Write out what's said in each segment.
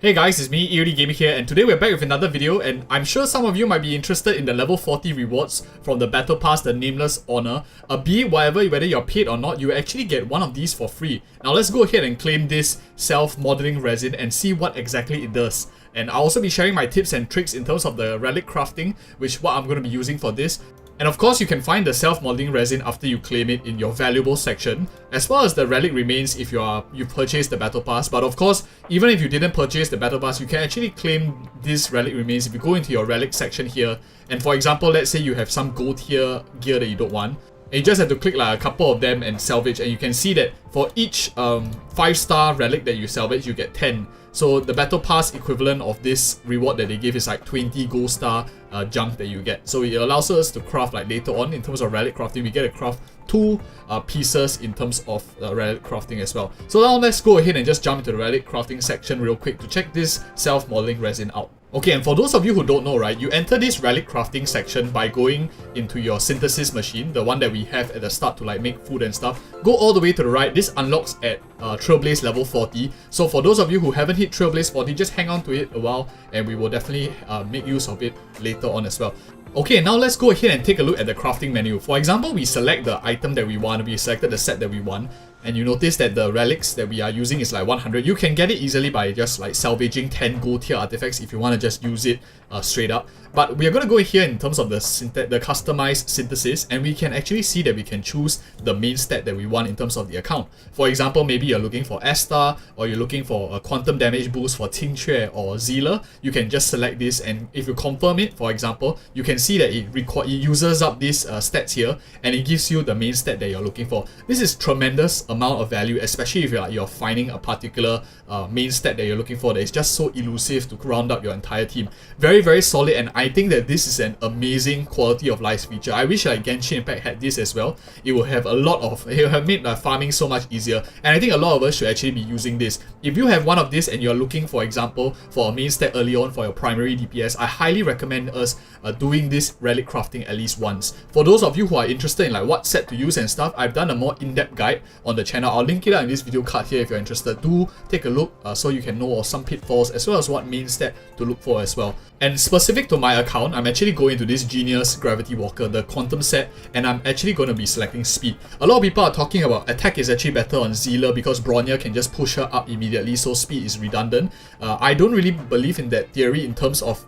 Hey guys, it's me, EODGamer here, and today we're back with another video, and I'm sure some of you might be interested in the level 40 rewards from the Battle Pass, the Nameless Honor. Be it whether you're paid or not, you actually get one of these for free. Now let's go ahead and claim this Self Modeling Resin and see what exactly it does. And I'll also be sharing my tips and tricks in terms of the relic crafting, which what I'm going to be using for this. And of course, you can find the Self Modeling Resin after you claim it in your valuable section, as well as the relic remains if you've purchased the Battle Pass. But of course, even if you didn't purchase the Battle Pass, you can actually claim this relic remains if you go into your relic section here. And for example, let's say you have some gold tier gear that you don't want, and you just have to click like a couple of them and salvage, and you can see that for each 5-star relic that you salvage, you get 10. So the Battle Pass equivalent of this reward that they give is like 20 gold star junk that you get. So it allows us to craft like later on in terms of relic crafting. We get to craft 2 pieces in terms of relic crafting as well. So now let's go ahead and just jump into the relic crafting section real quick to check this Self Modeling Resin out. Okay, and for those of you who don't know, right, you enter this relic crafting section by going into your synthesis machine, the one that we have at the start to like make food and stuff. Go all the way to the right. This unlocks at Trailblaze level 40. So for those of you who haven't hit Trailblaze 40, just hang on to it a while and we will definitely make use of it later on as well. Okay, now let's go ahead and take a look at the crafting menu. For example, we select the item that we want, we selected the set that we want, and you notice that the relics that we are using is like 100. You can get it easily by just like salvaging 10 gold tier artifacts if you want to just use it straight up. But we are going to go here in terms of the customized synthesis, and we can actually see that we can choose the main stat that we want in terms of the account. For example, maybe you're looking for S-star, or you're looking for a quantum damage boost for Tincture or Zealer. You can just select this, and if you confirm it, for example, you can see that it uses up these stats here, and it gives you the main stat that you're looking for. This is tremendous amount of value, especially if you're finding a particular main stat that you're looking for that is just so elusive to round up your entire team. Very, very solid, and I think that this is an amazing quality of life feature. I wish like Genshin Impact had this as well. It would have it would have made farming so much easier, and I think a lot of us should actually be using this. If you have one of this and you're looking, for example, for a main stat early on for your primary DPS, I highly recommend us doing this relic crafting at least once. For those of you who are interested in like what set to use and stuff, I've done a more in-depth guide on the channel. I'll link it out in this video card here if you're interested. Do take a look so you can know of some pitfalls as well as what main stat to look for as well. And specific to my account, I'm actually going to this Genius Gravity Walker, the Quantum set, and I'm actually going to be selecting speed. A lot of people are talking about attack is actually better on Zealer because Bronya can just push her up immediately, so speed is redundant. I don't really believe in that theory in terms of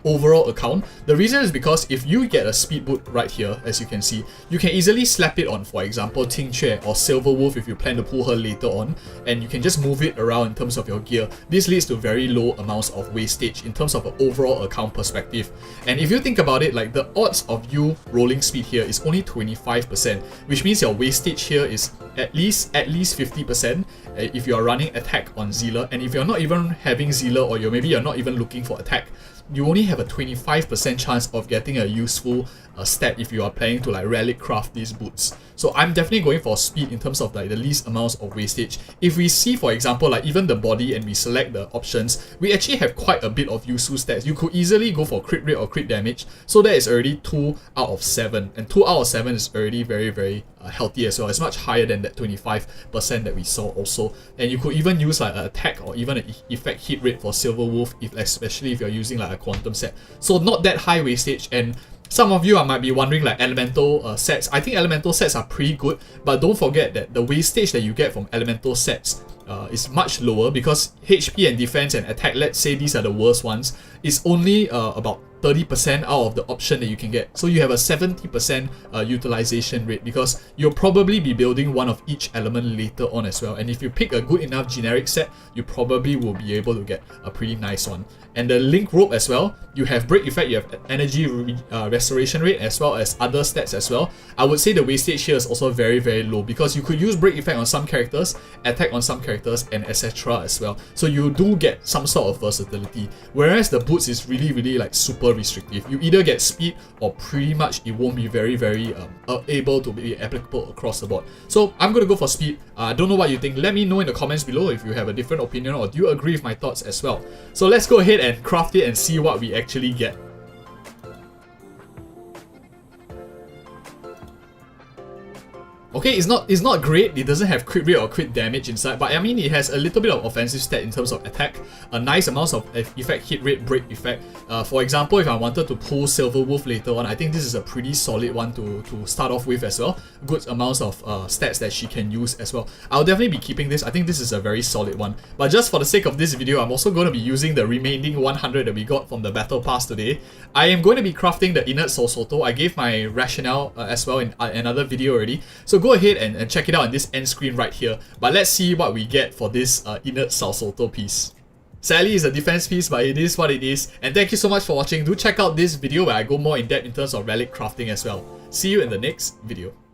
overall account. The reason is because if you get a speed boot right here, as you can see, you can easily slap it on, for example, Tincture or Silver Wolf if you plan to pull her later on, and you can just move it around in terms of your gear. This leads to very low amounts of wastage in terms of an overall account perspective. And if you think about it, like the odds of you rolling speed here is only 25%, which means your wastage here is at least 50% if you are running attack on Zealer. And if you're not even having Zealer, or maybe you're not even looking for attack, you only have a 25% chance of getting a useful stat if you are planning to like relic craft these boots. So I'm definitely going for speed in terms of like the least amounts of wastage. If we see, for example, like even the body and we select the options, we actually have quite a bit of useful stats. You could easily go for crit rate or crit damage, so that is already 2 out of 7, and 2 out of 7 is already very, very healthy as well. It's much higher than that 25% that we saw also. And you could even use like an attack or even an effect hit rate for Silver Wolf, especially if you're using like a quantum set. So not that high wastage. And some of you might be wondering like elemental sets. I think elemental sets are pretty good, but don't forget that the wastage that you get from elemental sets is much lower because HP and defense and attack, let's say these are the worst ones, is only about 30% out of the option that you can get. So you have a 70% utilization rate because you'll probably be building one of each element later on as well. And if you pick a good enough generic set, you probably will be able to get a pretty nice one. And the link rope as well, you have break effect, you have energy restoration rate, as well as other stats as well. I would say the wastage here is also very, very low because you could use break effect on some characters, attack on some characters, and etc. as well. So you do get some sort of versatility. Whereas the boots is really, really like super restrictive. You either get speed or pretty much it won't be very, very able to be applicable across the board. So I'm going to go for speed. I don't know what you think. Let me know in the comments below if you have a different opinion or do you agree with my thoughts as well. So let's go ahead and craft it and see what we actually get. Okay, it's not great, it doesn't have crit rate or crit damage inside, but I mean it has a little bit of offensive stat in terms of attack, a nice amount of effect, hit rate, break effect. For example, if I wanted to pull Silver Wolf later on, I think this is a pretty solid one to start off with as well. Good amounts of stats that she can use as well. I'll definitely be keeping this. I think this is a very solid one. But just for the sake of this video, I'm also going to be using the remaining 100 that we got from the Battle Pass today. I am going to be crafting the Inert Salsoto. I gave my rationale as well in another video already. So go ahead and check it out on this end screen right here. But let's see what we get for this Inert Salsoto piece. Sadly, it's a defense piece, but it is what it is. And thank you so much for watching. Do check out this video where I go more in depth in terms of relic crafting as well. See you in the next video.